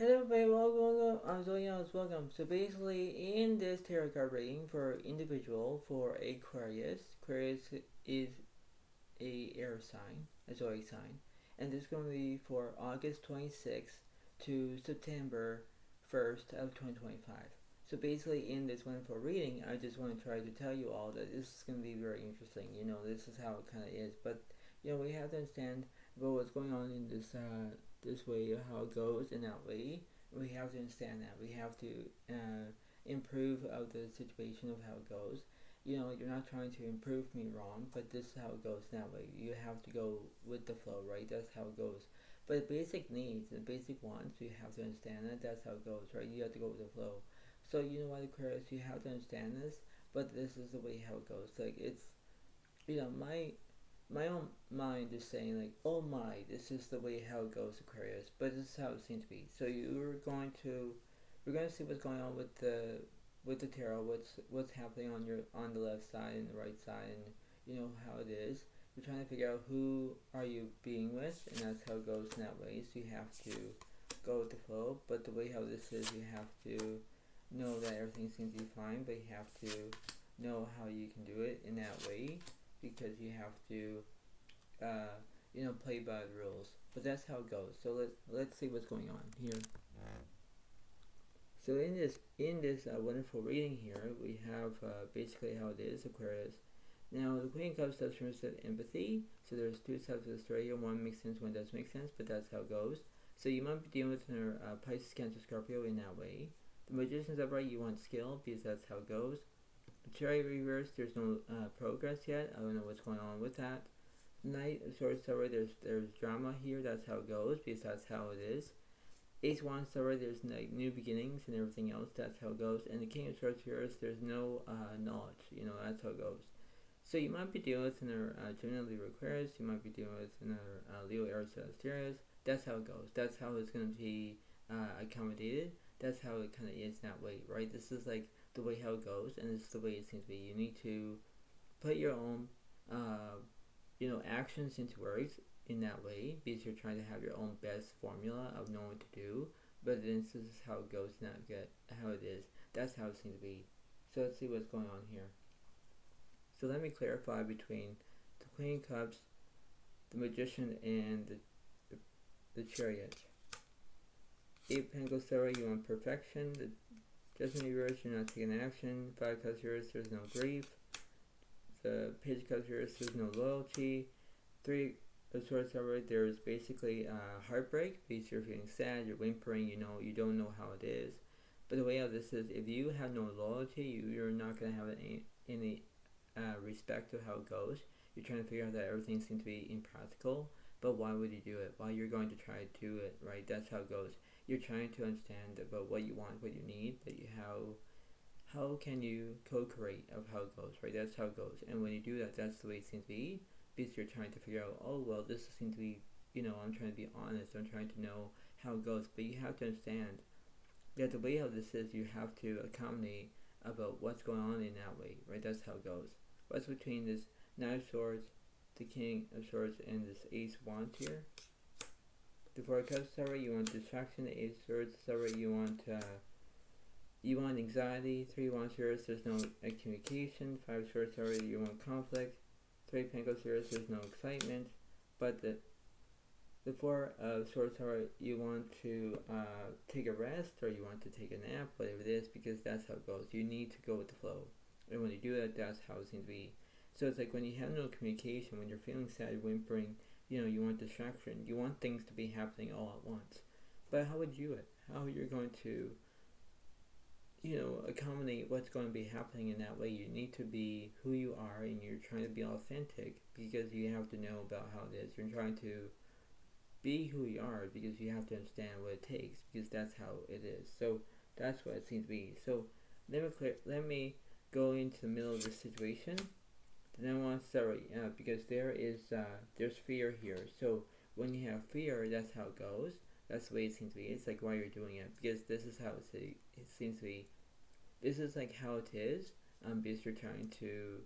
Hello everybody, welcome. I'm Zoe, welcome. So basically, in this tarot card reading for individual for Aquarius, Aquarius is a air sign, a zodiac sign, and this is going to be for August 26th to September 1st of 2025. So basically, in this wonderful reading, I just want to try to tell you all that this is going to be very interesting. This is how it kind of is, but we have to understand about what's going on in this way of how it goes in that way. We have to understand that we have to improve of the situation of how it goes. You're not trying to improve me wrong, but this is how it goes that way. You have to go with the flow, right? That's how it goes. But basic needs and basic wants, you have to understand that that's how it goes, right? You have to go with the flow. So you know what, Aquarius, you have to understand this, but this is the way how it goes. Like it's, my own mind is saying like, oh my, this is the way how it goes, Aquarius. But this is how it seems to be. So we're going to see what's going on with the tarot, what's happening on the left side and the right side, and how it is. You're trying to figure out who are you being with, and that's how it goes in that way. So you have to go with the flow. But the way how this is, you have to know that everything seems to be fine, but you have to know how you can do it in that way, because you have to play by the rules. But that's how it goes. So let's see what's going on here. So in this wonderful reading here, we have basically how it is, Aquarius. Now the Queen of Cups does represent empathy. So there's two sides of the story here. One makes sense, one doesn't make sense, but that's how it goes. So you might be dealing with your Pisces, Cancer, Scorpio in that way. The Magician's upright, you want skill, because that's how it goes. The Chariot reverse, there's no progress yet. I don't know what's going on with that. Knight of Swords upright, there's drama here. That's how it goes, because that's how it is. Ace of Wands upright, there's like new beginnings and everything else. That's how it goes. And the King of Swords reverse, there's no knowledge. That's how it goes. So you might be dealing with another Gemini, Libra, Aquarius. You might be dealing with another Leo, Aries, Sagittarius. That's how it goes. That's how it's going to be accommodated. That's how it kind of is that way, right? This is like the way how it goes, and this is the way it seems to be. You need to put your own, actions into words in that way, because you're trying to have your own best formula of knowing what to do. But then this is how it goes, not get how it is. That's how it seems to be. So let's see what's going on here. So let me clarify between the Queen of Cups, the Magician, and the Chariot. Eight of Pentacles, you want perfection. The Judgment reverse, you're not taking action. Five of Cups reverse, there's no grief. The Page of Cups reverse, there's no loyalty. Three of Swords upright, there's basically heartbreak, because you're feeling sad, you're whimpering, you don't know how it is. But the way how this is, if you have no loyalty, you're not going to have any respect to how it goes. You're trying to figure out that everything seems to be impractical, but why would you do it? Why you're going to try to do it, right? That's how it goes. You're trying to understand about what you want, what you need, but how can you co-create of how it goes, right? That's how it goes. And when you do that, that's the way it seems to be, because you're trying to figure out, oh, well, this seems to be, I'm trying to be honest, I'm trying to know how it goes. But you have to understand that the way how this is, you have to accommodate about what's going on in that way, right? That's how it goes. What's between this Knight of Swords, the King of Swords, and this Ace of Wands here? The Four of Cups, you want distraction. The Ace of Swords, you want anxiety. Three of Wands, there's no communication. Five of Swords, you want conflict. Three of Pentacles, there's no excitement. But the Four of Swords, you want to take a rest, or you want to take a nap, whatever it is, because that's how it goes. You need to go with the flow. And when you do that, that's how it seems to be. So it's like when you have no communication, when you're feeling sad, whimpering, you want distraction. You want things to be happening all at once. But how would you do it? How you're going to, accommodate what's going to be happening in that way? You need to be who you are, and you're trying to be authentic, because you have to know about how it is. You're trying to be who you are, because you have to understand what it takes, because that's how it is. So that's what it seems to be. So let me go into the middle of the situation. Then I want to start because there's fear here. So when you have fear, that's how it goes. That's the way it seems to be. It's like why you're doing it, because this is how it seems to be. This is like how it is. Because you're trying to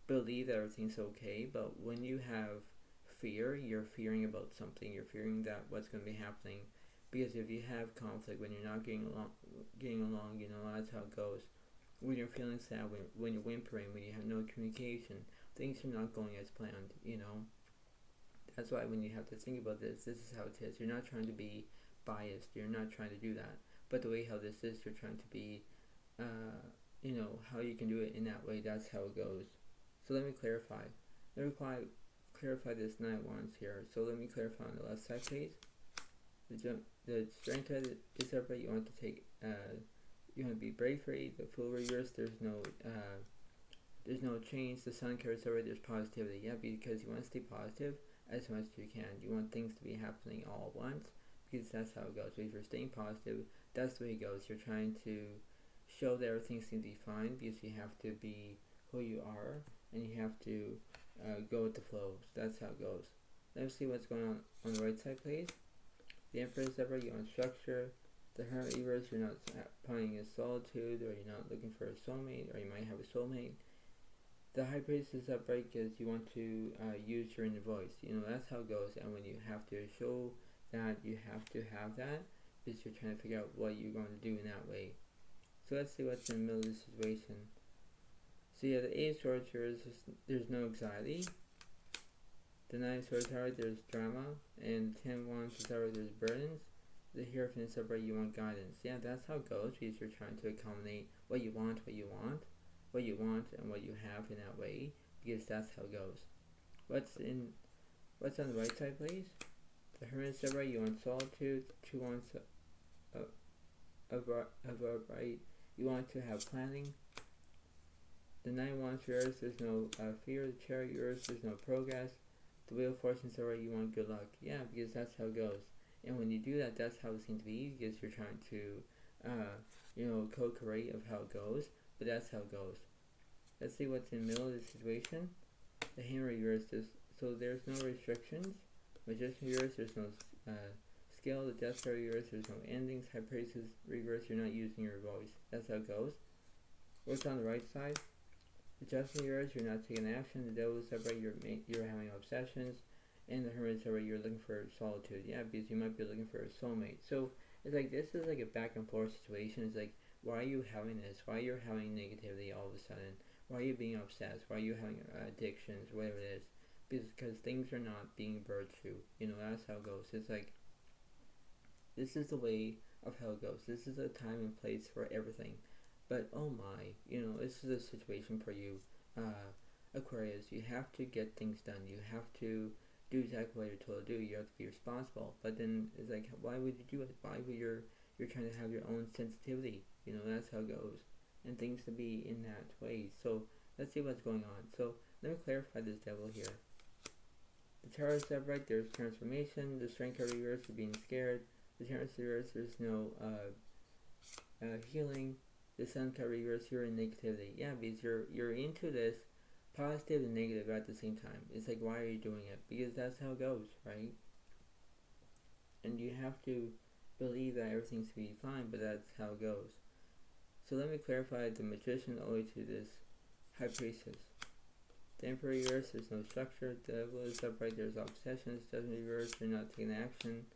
believe that everything's okay. But when you have fear, you're fearing about something. You're fearing that what's going to be happening. Because if you have conflict, when you're not getting along, that's how it goes. When you're feeling sad, when you're whimpering, when you have no communication, things are not going as planned, That's why when you have to think about this is how it is. You're not trying to be biased. You're not trying to do that. But the way how this is, you're trying to be, how you can do it in that way. That's how it goes. So let me clarify. Let me clarify this 9 of Wands here. So let me clarify on the left side, please. The strength card is separate. You want to take. You want to be bravery. The Fool reverse. There's no change. The Sun card is separate. There's positivity. Yeah, because you want to stay positive as much as you can. You want things to be happening all at once, because that's how it goes. But if you're staying positive, that's the way it goes. You're trying to show that everything's going to be fine, because you have to be who you are, and you have to go with the flow. So that's how it goes. Let's see what's going on the right side, please. The Emperor is separate. You want structure. The Hermit reverse. You're not finding a solitude, or you're not looking for a soulmate, or you might have a soulmate. The High Priest is upright because you want to use your inner voice. That's how it goes. And when you have to show that you have to have that, because you're trying to figure out what you're going to do in that way. So let's see what's in the middle of the situation. So yeah, the Ace of Swords here there's no anxiety. The Nine of Swords are there's drama, and 10 of Wands is there's burdens. The Hierophant is upright. You want guidance. Yeah, that's how it goes, because you're trying to accommodate what you want, and what you have in that way, because that's how it goes. What's on the right side, please? The Hermit is upright. You want solitude. 2 Wands of upright. You want to have planning. The 9 of Wands reverse. There's no fear. The Chariot reverse. There's no progress. The Wheel of Fortune is upright. You want good luck. Yeah, because that's how it goes. And when you do that, that's how it seems to be, because you're trying to, co-create of how it goes. But that's how it goes. Let's see what's in the middle of the situation. The Hammer reverse. So there's no restrictions. Magician reverse. There's no skill. The Death card reverse. There's no endings. High Priest reverse. You're not using your voice. That's how it goes. What's on the right side? The Judgment reverse. You're not taking action. The Devil is upright. You're having obsessions. And the Hermit is upright. You're looking for solitude. Yeah, because you might be looking for a soulmate. So it's like this is like a back and forth situation. It's like, why are you having this? Why are you having negativity all of a sudden? Why are you being obsessed? Why are you having addictions? Whatever it is. Because things are not being brought through. That's how it goes. It's like, this is the way of how it goes. This is a time and place for everything. But oh my, this is a situation for you, Aquarius. You have to get things done. You have to do exactly what you're told to do. You have to be responsible. But then it's like, why would you do it? Why would you're trying to have your own sensitivity? That's how it goes. And things to be in that way. So let's see what's going on. So let me clarify this Devil here. The Taurus is upright. There's transformation. The Strength card reverse. You're being scared. The Taurus reverse. There's no healing. The Sun card reverse. You're in negativity. Yeah, because you're into this positive and negative at the same time. It's like, why are you doing it? Because that's how it goes, right? And you have to believe that everything's going to be fine, but that's how it goes. So let me clarify the Magician all the way to this High Priestess. The Emperor reverse, there's no structure. The Devil is upright, there's obsessions. Judgment reverse, you're not taking action.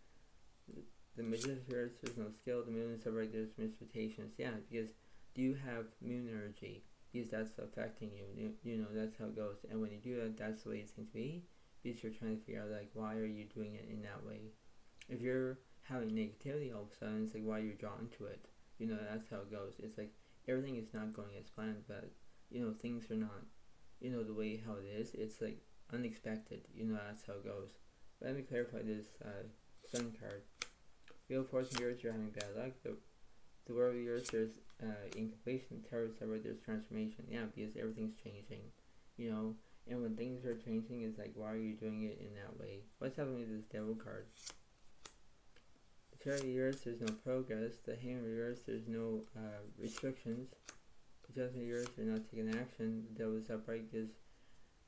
The Magician reverse, there's no skill. The Moon is upright, there's misrotations. Yeah, because you have moon energy, because that's affecting you. That's how it goes. And when you do that, that's the way it seems to be, because you're trying to figure out, like, why are you doing it in that way? If you're having negativity all of a sudden, it's like, why are you drawn to it? That's how it goes. It's like, everything is not going as planned, but, things are not, the way how it is. It's like, unexpected. That's how it goes. But let me clarify this Sun card. Wheel of Fortune yours, you're having bad luck. The World of yours, there's incompletion. Taurus, there's transformation. Yeah, because everything's changing. And when things are changing, it's like, why are you doing it in that way? What's happening with this Devil card? The Chariot reverse, there's no progress. The Hand reverse, there's no restrictions. The Judgment reverse, you're not taking action. The Devil is upright because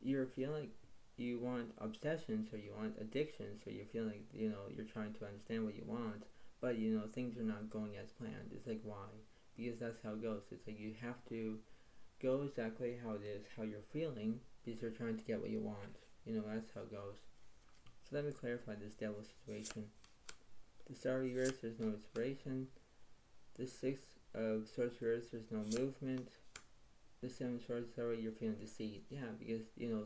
you're feeling like you want obsessions, or you want addictions, or you feel like, you're trying to understand what you want, but, things are not going as planned. It's like, why? Because that's how it goes. It's like, you have to go exactly how it is, how you're feeling, because you're trying to get what you want. That's how it goes. So let me clarify this Devil situation. The Star reverse, there's no inspiration. The Six of Swords reverse, there's no movement. The Seven of Swords, you're feeling deceit. Yeah, because,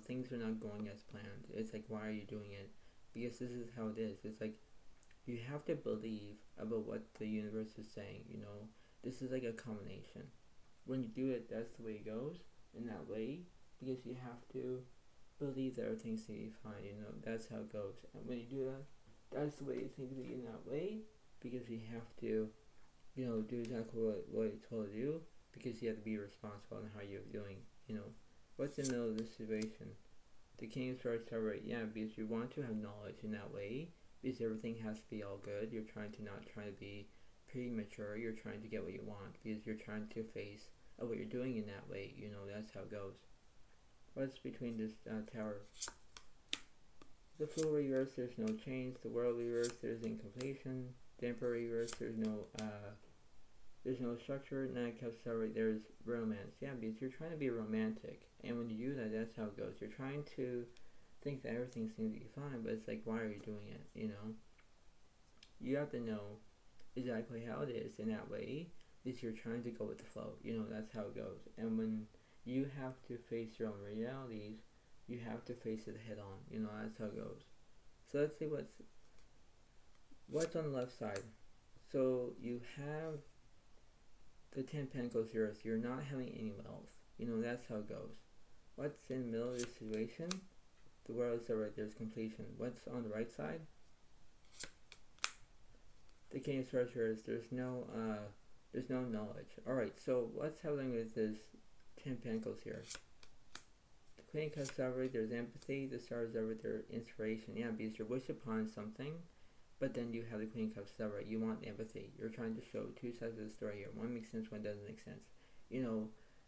things are not going as planned. It's like, why are you doing it? Because this is how it is. It's like, you have to believe about what the universe is saying, This is like a combination. When you do it, that's the way it goes, in that way, because you have to believe that everything's going to be fine, That's how it goes. And when you do that, that's the way it seems to be in that way, because you have to, do exactly what you're told to do, because you have to be responsible on how you're doing, What's in the middle of this situation? The King of Swords, yeah, because you want to have knowledge in that way, because everything has to be all good. You're trying to be premature. You're trying to get what you want, because you're trying to face what you're doing in that way, That's how it goes. What's between this Tower? The Fool reverse, there's no change. The World reverse, there's incompletion. The Emperor reverse, there's no structure. Nine of Cups, there's romance. Yeah, because you're trying to be romantic, and when you do that, that's how it goes. You're trying to think that everything seems to be fine, but it's like, why are you doing it? You have to know exactly how it is in that way, because you're trying to go with the flow. That's how it goes. And when you have to face your own realities, you have to face it head on. That's how it goes. So let's see what's on the left side. So you have the 10 Pentacles here, so you're not having any wealth. That's how it goes. What's in the middle of this situation? The World is right, there's completion. What's on the right side? The King of Swords here is there's no knowledge. Alright, so what's happening with this 10 Pentacles here? The Queen of Cups over, there's empathy. The Stars over, there's inspiration. Yeah, because you wish upon something, but then you have the Queen of Cups over. You want empathy. You're trying to show two sides of the story here. One makes sense, one doesn't make sense.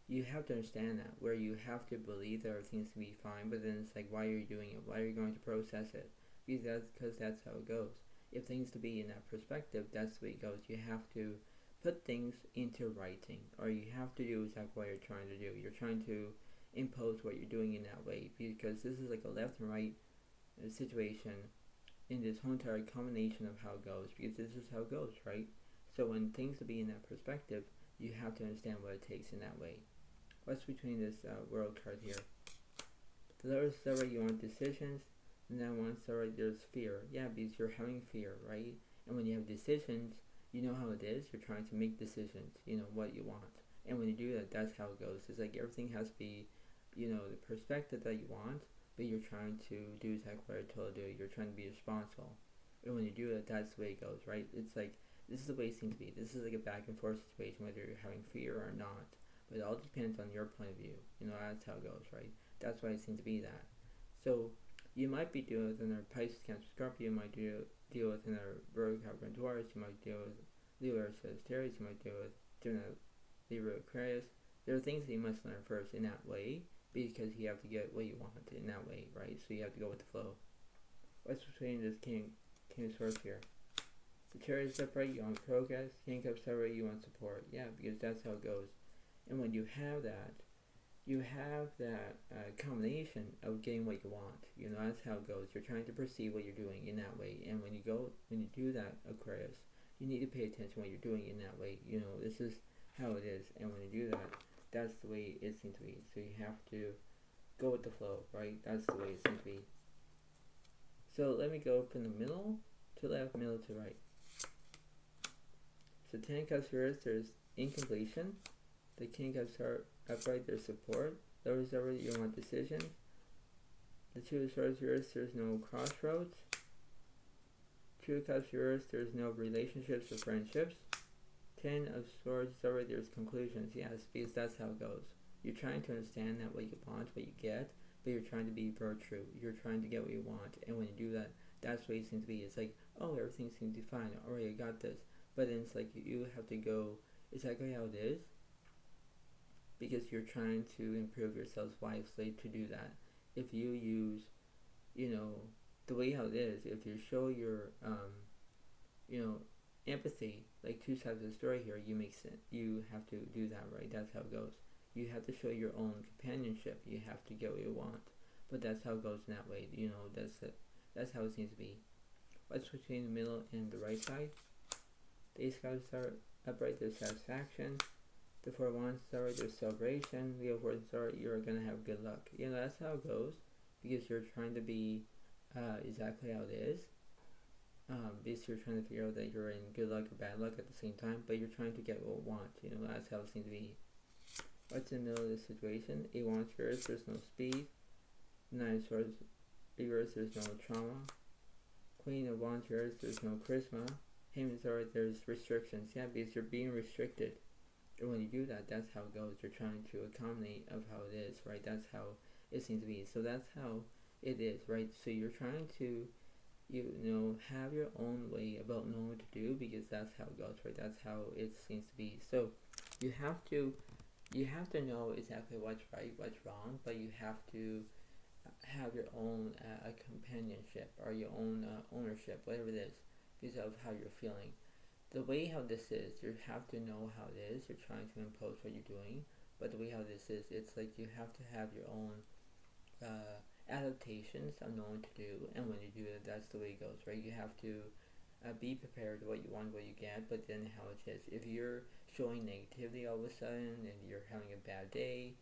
You have to understand that, where you have to believe that everything's going to be fine, but then it's like, why are you doing it? Why are you going to process it? Because that's how it goes. If things to be in that perspective, that's the way it goes. You have to put things into writing, or you have to do exactly what you're trying to do. You're trying to impose what you're doing in that way, because this is like a left and right situation in this whole entire combination of how it goes, because this is how it goes, right? So when things to be in that perspective, you have to understand what it takes in that way. What's between this World card here? The lower side, you want decisions, and then one side, there's fear. Yeah, because you're having fear, right? And when you have decisions, you know how it is. You're trying to make decisions, what you want. And when you do that, that's how it goes. It's like everything has to be, the perspective that you want, but you're trying to do exactly what you're told to do. You're trying to be responsible. And when you do that, that's the way it goes, right? It's like, this is the way it seems to be. This is like a back and forth situation, whether you're having fear or not. But it all depends on your point of view. That's how it goes, right? That's why it seems to be that. So you might be dealing with another Pisces, Cancer, Scorpio. You might deal with another Virgo, Capricorn, Taurus. You might deal with Leo, Sagittarius. You might deal with Gemini, Libra, Aquarius. There are things that you must learn first in that way, because you have to get what you want in that way, right? So you have to go with the flow. What's between this King of Swords here? The Chariot is upright, you want progress. King of Cups upright, you want support. Yeah, because that's how it goes. And when you have that, combination of getting what you want. That's how it goes. You're trying to perceive what you're doing in that way. And when you do that, Aquarius, you need to pay attention to what you're doing in that way. This is how it is. And when you do that, that's the way it seems to be. So you have to go with the flow, right? That's the way it seems to be. So let me go from the middle to left, middle to right. So 10 Cups reverse, there's incompletion. The King of Cups are upright, there's support. Lower over, you want decisions. The Two of Swords reverse, there's no crossroads. Two of Cups reverse, there's no relationships or friendships. 10 of Swords over, there's conclusions. Yes, because that's how it goes. You're trying to understand that what you want, what you get, but you're trying to be virtue. You're trying to get what you want. And when you do that, that's what it seems to be. It's like, oh, everything seems to be fine. Alright, I got this. But then it's like you have to go exactly how it is, because you're trying to improve yourselves wisely to do that. If you use, the way how it is, if you show your, empathy, like two sides of the story here, you have to do that, right? That's how it goes. You have to show your own companionship. You have to get what you want. But that's how it goes in that way. That's how it seems to be. What's between the middle and the right side? The Ace of Cups are upright, there's satisfaction. The Four of Wands are there's celebration. Leo-Virgo are you're gonna have good luck. You know, that's how it goes, because you're trying to be exactly how it is. Because you're trying to figure out that you're in good luck or bad luck at the same time, but you're trying to get what you want. You know, that's how it seems to be. What's in the middle of the situation? 8 Wands reversed, there's no speed. 9 Swords reversed, there's no trauma. Queen of Wands reversed, there's no charisma. Hangman's there's restrictions. Yeah, because you're being restricted. And when you do that, that's how it goes. You're trying to accommodate of how it is, right? That's how it seems to be. So that's how it is, right? So you're trying to, have your own way about knowing what to do, because that's how it goes, right? That's how it seems to be. So you have to know exactly what's right, what's wrong, but you have to have your own companionship or your own ownership, whatever it is, because of how you're feeling. The way how this is, you have to know how it is. You're trying to impose what you're doing, but the way how this is, it's like you have to have your own adaptations of knowing what to do, and when you do it, that's the way it goes, right? You have to be prepared what you want, what you get, but then how it is. If you're showing negativity all of a sudden and you're having a bad day,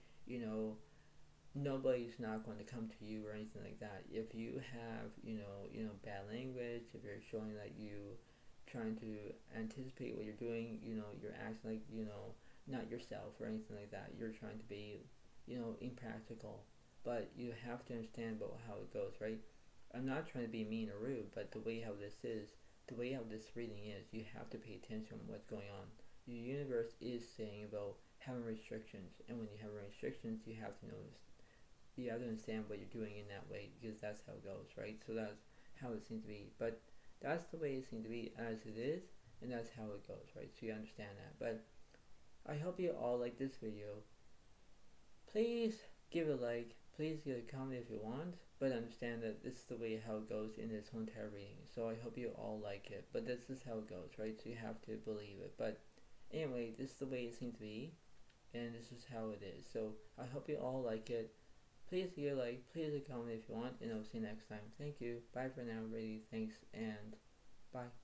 nobody's not going to come to you or anything like that. If you have, bad language, if you're showing that you trying to anticipate what you're doing, you're acting like, not yourself or anything like that. You're trying to be, impractical. But you have to understand about how it goes, right? I'm not trying to be mean or rude, but the way how this is, the way how this reading is, you have to pay attention to what's going on. The universe is saying about having restrictions, and when you have restrictions, you have to notice. You have to understand what you're doing in that way, because that's how it goes, right? So that's how it seems to be. But that's the way it seems to be as it is, and that's how it goes, right? So you understand that. But I hope you all like this video. Please give a like, please give a comment if you want, but understand that this is the way how it goes in this whole entire reading. So I hope you all like it, but this is how it goes, right? So you have to believe it. But anyway, this is the way it seems to be, and this is how it is. So I hope you all like it. Please give a like, please a comment if you want, and I'll see you next time. Thank you. Bye for now, everybody. Thanks, and bye.